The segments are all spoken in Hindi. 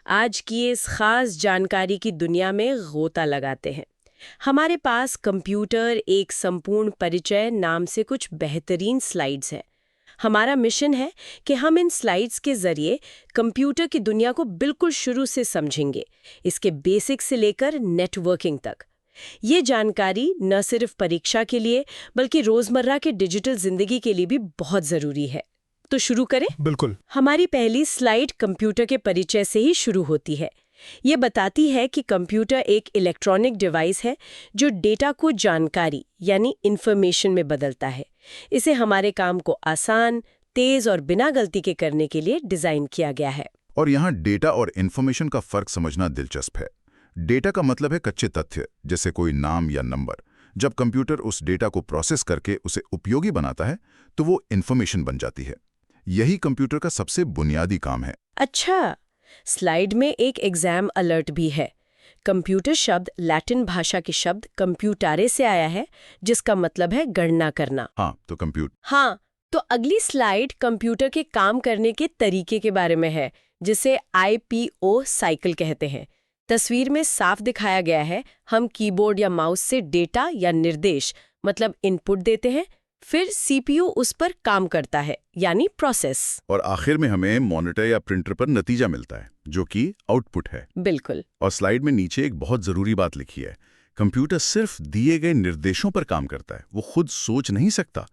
आज की इस खास जानकारी की दुनिया में गोता लगाते हैं। हमारे पास कंप्यूटर एक संपूर्ण परिचय नाम से कुछ बेहतरीन स्लाइड्स हैं। हमारा मिशन है कि हम इन स्लाइड्स के जरिए कंप्यूटर की दुनिया को बिल्कुल शुरू से समझेंगे, इसके बेसिक से लेकर नेटवर्किंग तक। ये जानकारी न सिर्फ परीक्षा के लिए बल्कि रोजमर्रा के डिजिटल जिंदगी के लिए भी बहुत जरूरी है। तो शुरू करें? बिल्कुल। हमारी पहली स्लाइड कंप्यूटर के परिचय से ही शुरू होती है। ये बताती है कि कंप्यूटर एक इलेक्ट्रॉनिक डिवाइस है जो डेटा को जानकारी यानी इंफॉर्मेशन में बदलता है। इसे हमारे काम को आसान, तेज और बिना गलती के करने के लिए डिजाइन किया गया है। और यहाँ डेटा और इन्फॉर्मेशन का फर्क समझना दिलचस्प है। डेटा का मतलब है कच्चे तथ्य, जैसे कोई नाम या नंबर। जब कंप्यूटर उस डेटा को प्रोसेस करके उसे उपयोगी बनाता है तो वो इन्फॉर्मेशन बन जाती है। यही कंप्यूटर का सबसे बुनियादी काम है। अच्छा, स्लाइड में एक एग्जाम अलर्ट भी है। कंप्यूटर शब्द लैटिन भाषा के शब्द कंप्यूटारे से आया है, जिसका मतलब है गणना करना। हाँ, तो अगली स्लाइड कंप्यूटर के काम करने के तरीके के बारे में है, जिसे IPO साइकिल कहते हैं। तस्वीर में साफ दिखाया गया है, हम कीबोर्ड या माउस से डेटा या निर्देश मतलब इनपुट देते हैं, फिर CPU उस पर काम करता है यानी प्रोसेस, और आखिर में हमें मॉनिटर या प्रिंटर पर नतीजा मिलता है जो कि आउटपुट है। बिल्कुल। और स्लाइड में नीचे एक बहुत जरूरी बात लिखी है, कंप्यूटर सिर्फ दिए गए निर्देशों पर काम करता है, वो खुद सोच नहीं सकता।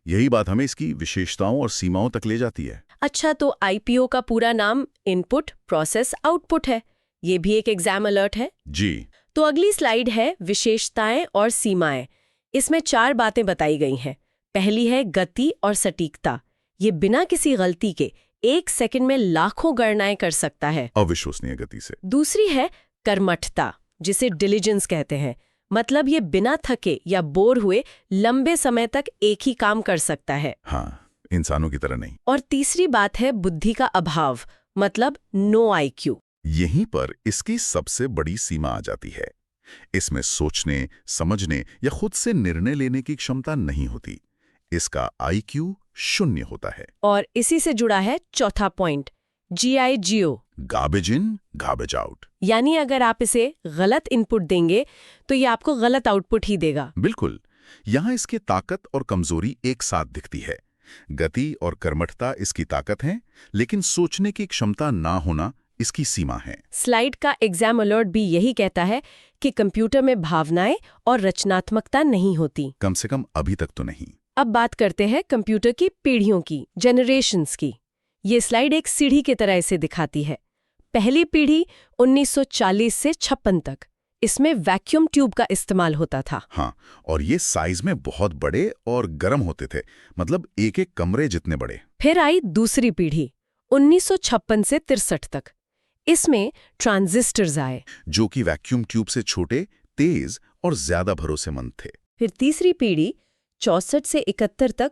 यही बात हमें इसकी विशेषताओं और सीमाओं तक ले जाती है। अच्छा, तो IPO का पूरा नाम इनपुट प्रोसेस आउटपुट है। ये भी एक एग्जाम अलर्ट है। जी। तो अगली स्लाइड है विशेषताएं और सीमाएं। इसमें 4 बातें बताई गई हैं। पहली है गति और सटीकता। ये बिना किसी गलती के 1 सेकंड में लाखों गणनाएं कर सकता है, अविश्वसनीय गति से। दूसरी है कर्मठता, जिसे डिलीजेंस कहते हैं। मतलब ये बिना थके या बोर हुए लंबे समय तक एक ही काम कर सकता है। हाँ, इंसानों की तरह नहीं। और तीसरी बात है बुद्धि का अभाव, मतलब नो IQ। यहीं पर इसकी सबसे बड़ी सीमा आ जाती है। इसमें सोचने, समझने या खुद से निर्णय लेने की क्षमता नहीं होती। इसका IQ 0 होता है। और इसी से जुड़ा है चौथा point, GIGO, garbage in garbage out. यानी अगर आप इसे गलत इनपुट देंगे तो ये आपको गलत आउटपुट ही देगा। बिल्कुल। यहाँ इसकी ताकत और कमजोरी एक साथ दिखती है। गति और कर्मठता इसकी ताकत है, लेकिन सोचने की क्षमता ना होना इसकी सीमा है। स्लाइड का एग्जाम अलर्ट भी यही कहता है कि कंप्यूटर में भावनाएं और रचनात्मकता नहीं होती। कम से कम अभी तक तो नहीं। अब बात करते हैं कंप्यूटर की पीढ़ियों की, जनरेशन्स की। ये स्लाइड एक सीढ़ी की तरह इसे दिखाती है। पहली पीढ़ी 1940 से 56 तक। इसमें वैक्यूम ट्यूब का इस्तेमाल होता था। हाँ, और ये साइज में बहुत बड़े और गर्म होते थे, मतलब एक एक कमरे जितने बड़े। फिर आई दूसरी पीढ़ी 1956 से 63 तक। इसमें ट्रांजिस्टर्स आए, जो कि वैक्यूम ट्यूब से छोटे, तेज और ज्यादा भरोसेमंद थे। फिर तीसरी पीढ़ी 64 से 71 तक।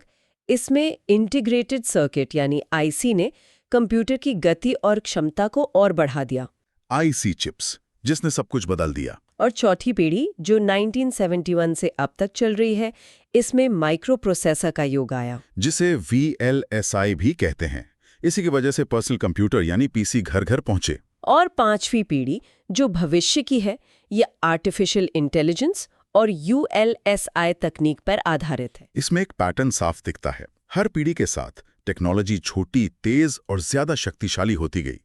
इसमें इंटीग्रेटेड सर्किट यानी IC ने कंप्यूटर की गति और क्षमता को और बढ़ा दिया। IC चिप्स, जिसने सब कुछ बदल दिया। और चौथी पीढ़ी जो 1971 से अब तक चल रही है, इसमें माइक्रो प्रोसेसर का युग आया, जिसे VLSI भी कहते हैं। इसी की वजह से पर्सनल कंप्यूटर यानी PC घर घर पहुंचे। और पांचवी पीढ़ी जो भविष्य की है, ये आर्टिफिशियल इंटेलिजेंस और ULSI तकनीक पर आधारित है। इसमें एक पैटर्न साफ दिखता है। हर पीढ़ी के साथ टेक्नोलॉजी छोटी, तेज और ज्यादा शक्तिशाली होती गई।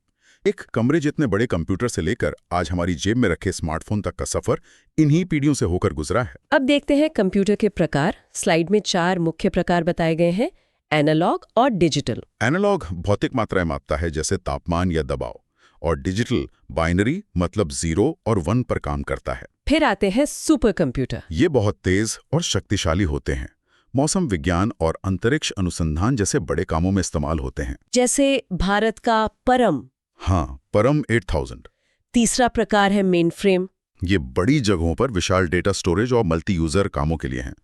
एक कमरे जितने बड़े कंप्यूटर से लेकर आज हमारी जेब में रखे स्मार्टफोन तक का सफर इन्हीं पीढ़ियों से होकर गुजरा है। अब देखते हैं कंप्यूटर के प्रकार। स्लाइड में 4 मुख्य प्रकार बताए गए हैं, एनालॉग और डिजिटल। एनालॉग भौतिक मात्राएं मापता है, जैसे तापमान या दबाव, और डिजिटल बाइनरी मतलब 0 और 1 पर काम करता है। फिर आते हैं सुपर कंप्यूटर। ये बहुत तेज और शक्तिशाली होते हैं। मौसम विज्ञान और अंतरिक्ष अनुसंधान जैसे बड़े कामों में इस्तेमाल होते हैं। जैसे भारत का परम। हाँ, परम 8000। तीसरा प्रकार है मेन फ्रेम। ये बड़ी जगहों पर विशाल डेटा स्टोरेज और मल्टी यूजर कामों के लिए हैं,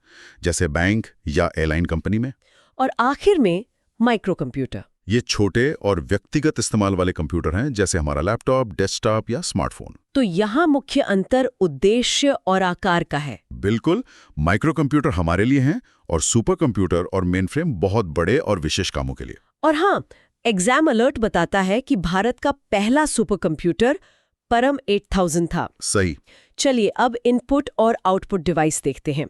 जैसे बैंक या एयरलाइन कंपनी में। और आखिर में माइक्रो कंप्यूटर। ये छोटे और व्यक्तिगत इस्तेमाल वाले कंप्यूटर हैं, जैसे हमारा लैपटॉप, डेस्कटॉप या स्मार्टफोन। तो यहाँ मुख्य अंतर उद्देश्य और आकार का है। बिल्कुल, माइक्रो कंप्यूटर हमारे लिए हैं और सुपर कंप्यूटर और मेनफ्रेम बहुत बड़े और विशेष कामों के लिए। और हाँ, एग्जाम अलर्ट बताता है कि भारत का पहला सुपर कंप्यूटर परम 8000 था। सही। चलिए अब इनपुट और आउटपुट डिवाइस देखते हैं।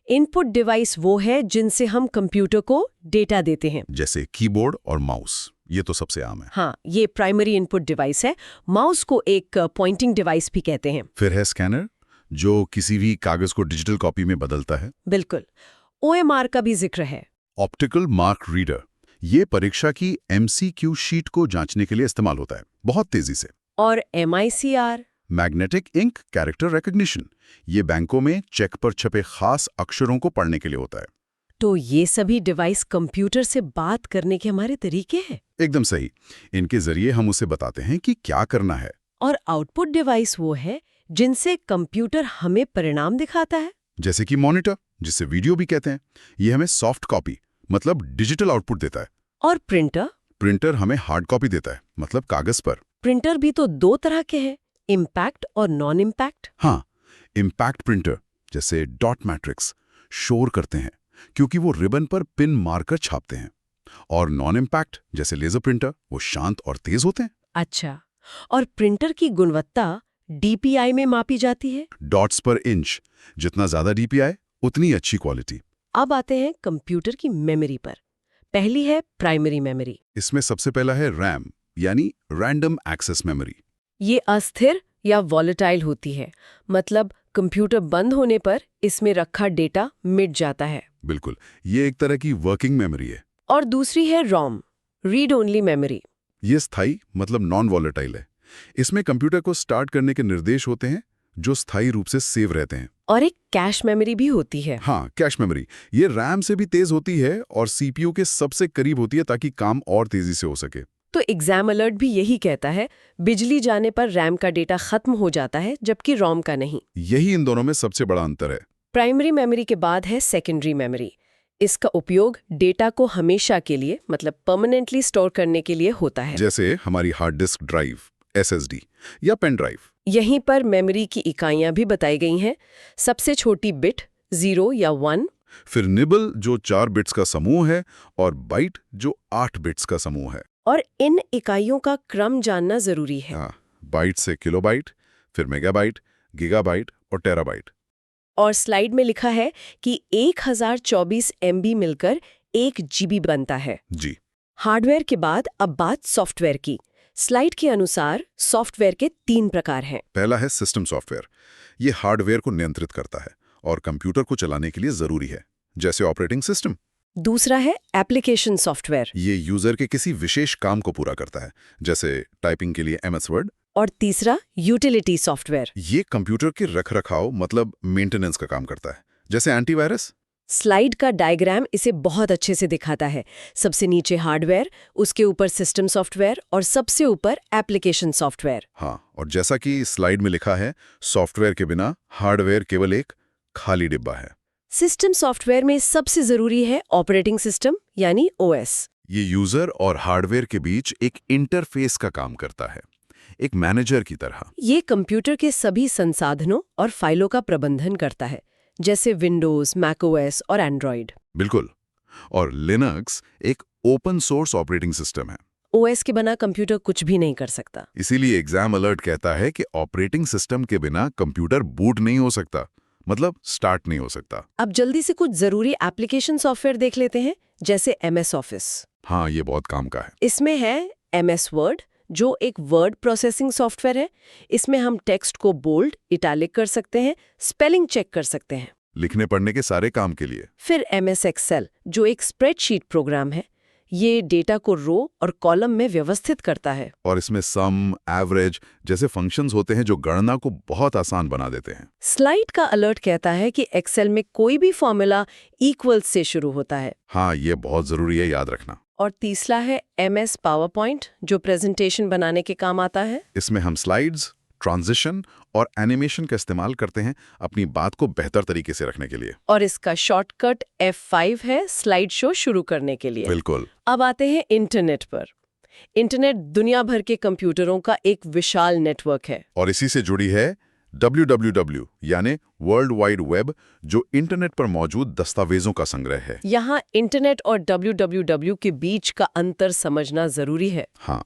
इनपुट डिवाइस वो है जिनसे हम कंप्यूटर को डेटा देते हैं, जैसे कीबोर्ड और माउस, ये तो सबसे आम है। हाँ, ये प्राइमरी इनपुट डिवाइस है। माउस को एक पॉइंटिंग डिवाइस भी कहते हैं। फिर है स्कैनर, जो किसी भी कागज को डिजिटल कॉपी में बदलता है। बिल्कुल। OMR का भी जिक्र है। ऑप्टिकल मार्क रीडर, ये परीक्षा की MCQ शीट को जांचने के लिए इस्तेमाल होता है, बहुत तेजी से। और MICR, magnetic ink character recognition, ये बैंकों में चेक पर छपे खास अक्षरों को पढ़ने के लिए होता है। तो ये सभी डिवाइस कंप्यूटर से बात करने के हमारे तरीके हैं। एकदम सही। इनके जरिए हम उसे बताते हैं कि क्या करना है। और आउटपुट डिवाइस वो है जिनसे कंप्यूटर हमें परिणाम दिखाता है। जैसे कि मॉनिटर, जिसे वीडियो भी कहते हैं, ये हमें सॉफ्ट कॉपी मतलब डिजिटल आउटपुट देता है। और प्रिंटर? प्रिंटर हमें हार्ड कॉपी देता है, मतलब कागज पर। प्रिंटर भी तो दो तरह के हैं, इम्पैक्ट और नॉन इम्पैक्ट। हाँ, इम्पैक्ट प्रिंटर जैसे डॉट मैट्रिक्स शोर करते हैं क्योंकि वो रिबन पर पिन मारकर छापते हैं। और नॉन इम्पैक्ट जैसे लेजर प्रिंटर, वो शांत और तेज होते हैं। अच्छा, और प्रिंटर की गुणवत्ता DPI में मापी जाती है? डॉट्स पर इंच, जितना ज्यादा DPI उतनी अच्छी क्वालिटी। अब आते हैं कंप्यूटर की मेमोरी पर। पहली है प्राइमरी मेमोरी। इसमें सबसे पहला है रैम, यानी रैंडम एक्सेस मेमोरी। ये अस्थिर या वॉलेटाइल होती है, मतलब कंप्यूटर बंद होने पर इसमें रखा डेटा मिट जाता है। बिल्कुल, ये एक तरह की वर्किंग मेमोरी है। और दूसरी है ROM, रीड ओनली मेमोरी। ये स्थायी मतलब नॉन वॉलेटाइल है। इसमें कंप्यूटर को स्टार्ट करने के निर्देश होते हैं जो स्थायी रूप से सेव रहते हैं। और एक कैश मेमोरी भी होती है। हाँ, कैश मेमोरी। ये रैम से भी तेज होती है और CPU के सबसे करीब होती है ताकि काम और तेजी से हो सके। तो एग्जाम अलर्ट भी यही कहता है, बिजली जाने पर रैम का डेटा खत्म हो जाता है जबकि ROM का नहीं। यही इन दोनों में सबसे बड़ा अंतर है। प्राइमरी मेमोरी के बाद है सेकेंडरी मेमोरी। इसका उपयोग डेटा को हमेशा के लिए मतलब परमानेंटली स्टोर करने के लिए होता है। जैसे हमारी हार्ड डिस्क ड्राइव, SSD या पेन ड्राइव। यहीं पर मेमोरी की इकाइयां भी बताई गई हैं। सबसे छोटी बिट 0 या 1, फिर निबल जो 4 बिट्स का समूह है और बाइट जो 8 बिट्स का समूह है। और इन इकाइयों का क्रम जानना जरूरी है। हाँ, बाइट से किलोबाइट, फिर मेगाबाइट, गीगाबाइट और टेराबाइट। और स्लाइड में लिखा है कि 1024 MB मिलकर 1 GB बनता है। जी। हार्डवेयर के बाद अब बात सॉफ्टवेयर की। स्लाइड के अनुसार सॉफ्टवेयर के 3 प्रकार हैं। पहला है सिस्टम सॉफ्टवेयर। ये हार्डवेयर को नियंत्रित करता है और कंप्यूटर को चलाने के लिए जरूरी है, जैसे ऑपरेटिंग सिस्टम। दूसरा है एप्लीकेशन सॉफ्टवेयर। ये यूजर के किसी विशेष काम को पूरा करता है, जैसे टाइपिंग के लिए MS वर्ड। और तीसरा यूटिलिटी सॉफ्टवेयर। ये कंप्यूटर के रखरखाव मतलब मेंटेनेंस का काम करता है, जैसे एंटीवायरस। स्लाइड का डायग्राम इसे बहुत अच्छे से दिखाता है। सबसे नीचे हार्डवेयर, उसके ऊपर सिस्टम सॉफ्टवेयर और सबसे ऊपर एप्लीकेशन सॉफ्टवेयर। हाँ, और जैसा कि स्लाइड में लिखा है, सॉफ्टवेयर के बिना हार्डवेयर केवल एक खाली डिब्बा है। सिस्टम सॉफ्टवेयर में सबसे जरूरी है ऑपरेटिंग सिस्टम यानी OS। ये यूजर और हार्डवेयर के बीच एक इंटरफेस का काम करता है, एक मैनेजर की तरह। ये कंप्यूटर के सभी संसाधनों और फाइलों का प्रबंधन करता है, जैसे विंडोज, मैकओएस और एंड्रॉइड। बिल्कुल। और लिनक्स एक ओपन सोर्स ऑपरेटिंग सिस्टम है। OS के बिना कंप्यूटर कुछ भी नहीं कर सकता। इसीलिए एग्जाम अलर्ट कहता है कि ऑपरेटिंग सिस्टम के बिना कंप्यूटर बूट नहीं हो सकता, मतलब स्टार्ट नहीं हो सकता। अब जल्दी से कुछ जरूरी एप्लीकेशन सॉफ्टवेयर देख लेते हैं, जैसे MS ऑफिस। हाँ, ये बहुत काम का है। इसमें है MS वर्ड, जो एक वर्ड प्रोसेसिंग सॉफ्टवेयर है। इसमें हम टेक्स्ट को बोल्ड, इटैलिक कर सकते हैं, स्पेलिंग चेक कर सकते हैं, लिखने पढ़ने के सारे काम के लिए। फिर MS एक्सेल, जो एक स्प्रेडशीट प्रोग्राम है। ये डेटा को रो और कॉलम में व्यवस्थित करता है। और इसमें सम, एवरेज जैसे फंक्शंस होते हैं जो गणना को बहुत आसान बना देते हैं। स्लाइड का अलर्ट कहता है कि एक्सेल में कोई भी फॉर्मूला इक्वल्स से शुरू होता है। हाँ, ये बहुत जरूरी है याद रखना। और तीसरा है MS पावरपॉइंट, जो प्रेजेंटेशन बनाने के काम आता है। इसमें हम स्लाइड्स, ट्रांजिशन और एनिमेशन का इस्तेमाल करते हैं अपनी बात को बेहतर तरीके से रखने के लिए। और इसका शॉर्टकट F5 है स्लाइड शो शुरू करने के लिए। बिल्कुल। अब आते हैं इंटरनेट पर। इंटरनेट दुनिया भर के कंप्यूटरों का एक विशाल नेटवर्क है। और इसी से जुड़ी है www यानी वर्ल्ड वाइड वेब, जो इंटरनेट पर मौजूद दस्तावेजों का संग्रह है। यहाँ इंटरनेट और www के बीच का अंतर समझना जरूरी है। हाँ,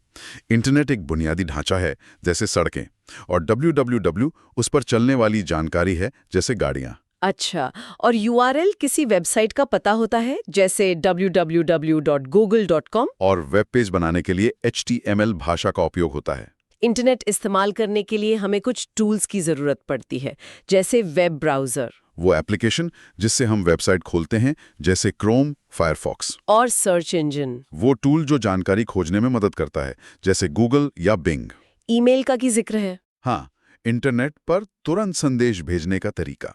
इंटरनेट एक बुनियादी ढांचा है जैसे सड़कें, और www उस पर चलने वाली जानकारी है जैसे गाड़ियां। अच्छा, और URL किसी वेबसाइट का पता होता है, जैसे www.google.com। और वेब पेज बनाने के लिए HTML भाषा का उपयोग होता है। इंटरनेट इस्तेमाल करने के लिए हमें कुछ टूल्स की जरूरत पड़ती है, जैसे वेब ब्राउजर वो एप्लीकेशन जिससे हम वेबसाइट खोलते हैं, जैसे क्रोम, फायरफॉक्स। और सर्च इंजन। वो टूल जो जानकारी खोजने में मदद करता है, जैसे गूगल या बिंग। ईमेल का की जिक्र है। हाँ, इंटरनेट पर तुरंत संदेश भेजने का तरीका।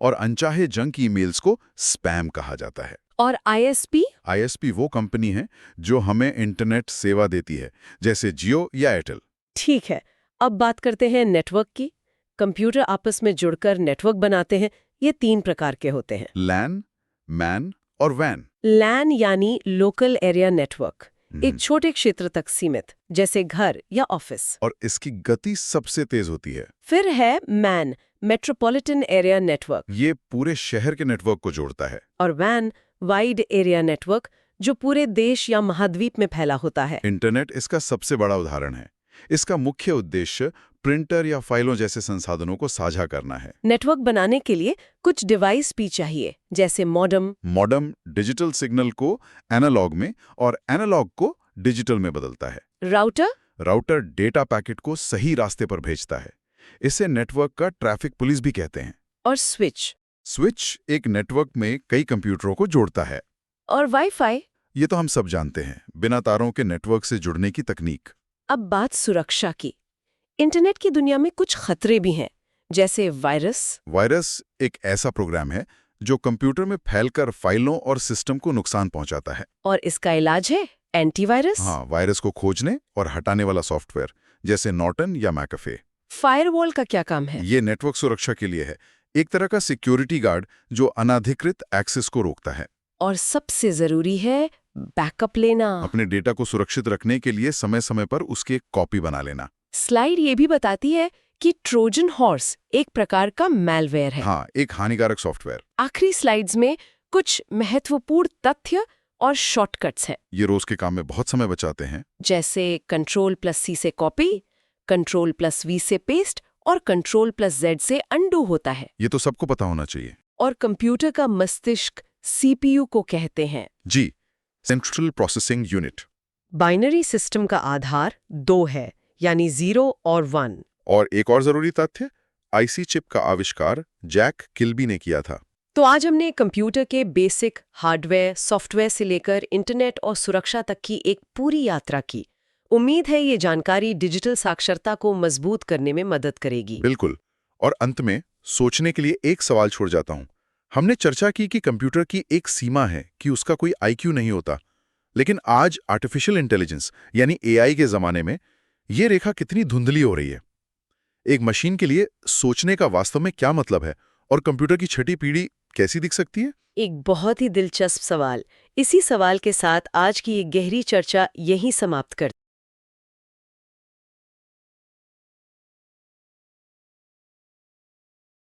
और अनचाहे जंक ईमेल्स को स्पैम कहा जाता है। और ISP? ISP वो कंपनी है जो हमें इंटरनेट सेवा देती है, जैसे जियो या एयरटेल। ठीक है, अब बात करते हैं नेटवर्क की। कंप्यूटर आपस में जुड़कर नेटवर्क बनाते हैं। ये 3 प्रकार के होते हैं। लैन, मैन और वैन। लैन यानी लोकल एरिया नेटवर्क, एक छोटे क्षेत्र तक सीमित, जैसे घर या ऑफिस। और इसकी गति सबसे तेज होती है। फिर है मैन, मेट्रोपॉलिटन एरिया नेटवर्क। ये पूरे शहर के नेटवर्क को जोड़ता है। और वैन, वाइड एरिया नेटवर्क, जो पूरे देश या महाद्वीप में फैला होता है। इंटरनेट इसका सबसे बड़ा उदाहरण है। इसका मुख्य उद्देश्य प्रिंटर या फाइलों जैसे संसाधनों को साझा करना है। नेटवर्क बनाने के लिए कुछ डिवाइस भी चाहिए, जैसे मॉडेम। मॉडेम डिजिटल सिग्नल को एनालॉग में और एनालॉग को डिजिटल में बदलता है। राउटर? राउटर डेटा पैकेट को सही रास्ते पर भेजता है। इसे नेटवर्क का ट्रैफिक पुलिस भी कहते हैं। और स्विच? स्विच एक नेटवर्क में कई कंप्यूटरों को जोड़ता है। और वाईफाई? ये तो हम सब जानते हैं, बिना तारों के नेटवर्क से जुड़ने की तकनीक। अब बात सुरक्षा की। इंटरनेट की दुनिया में कुछ खतरे भी हैं, जैसे वायरस। वायरस एक ऐसा प्रोग्राम है जो कंप्यूटर में फैलकर फाइलों और सिस्टम को नुकसान पहुंचाता है। और इसका इलाज है एंटीवायरस। हाँ, वायरस को खोजने और हटाने वाला सॉफ्टवेयर, जैसे नॉर्टन या मैकअफे। फायरवॉल का क्या काम है? ये नेटवर्क सुरक्षा के लिए है, एक तरह का सिक्योरिटी गार्ड जो अनाधिकृत एक्सेस को रोकता है। और सबसे जरूरी है बैकअप लेना। अपने डेटा को सुरक्षित रखने के लिए समय समय पर उसकी एक कॉपी बना लेना। स्लाइड ये भी बताती है कि ट्रोजन हॉर्स एक प्रकार का मैलवेयर है। हाँ, एक हानिकारक सॉफ्टवेयर। आखिरी स्लाइड्स में कुछ महत्वपूर्ण तथ्य और शॉर्टकट्स हैं। ये रोज के काम में बहुत समय बचाते हैं। जैसे Ctrl+C से कॉपी, Ctrl+V से पेस्ट और Ctrl+Z से अनडू होता है। ये तो सबको पता होना चाहिए। और कंप्यूटर का मस्तिष्क CPU को कहते हैं। जी, central processing unit. Binary system का आधार 2 है, यानी 0 और 1। और एक और जरूरी तथ्य, IC चिप का आविष्कार जैक किल्बी ने किया था। तो आज हमने कंप्यूटर के बेसिक हार्डवेयर, सॉफ्टवेयर से लेकर इंटरनेट और सुरक्षा तक की एक पूरी यात्रा की। उम्मीद है ये जानकारी डिजिटल साक्षरता को मजबूत करने में मदद करेगी। बिल्कुल। और अंत में सोचने के लिए एक सवाल छोड़ जाता हूं। हमने चर्चा की कि कंप्यूटर की एक सीमा है कि उसका कोई IQ नहीं होता, लेकिन आज आर्टिफिशियल इंटेलिजेंस यानी AI के जमाने में ये रेखा कितनी धुंधली हो रही है। एक मशीन के लिए सोचने का वास्तव में क्या मतलब है, और कंप्यूटर की छठी पीढ़ी कैसी दिख सकती है? एक बहुत ही दिलचस्प सवाल। इसी सवाल के साथ आज की ये गहरी चर्चा यहीं समाप्त करते हैं।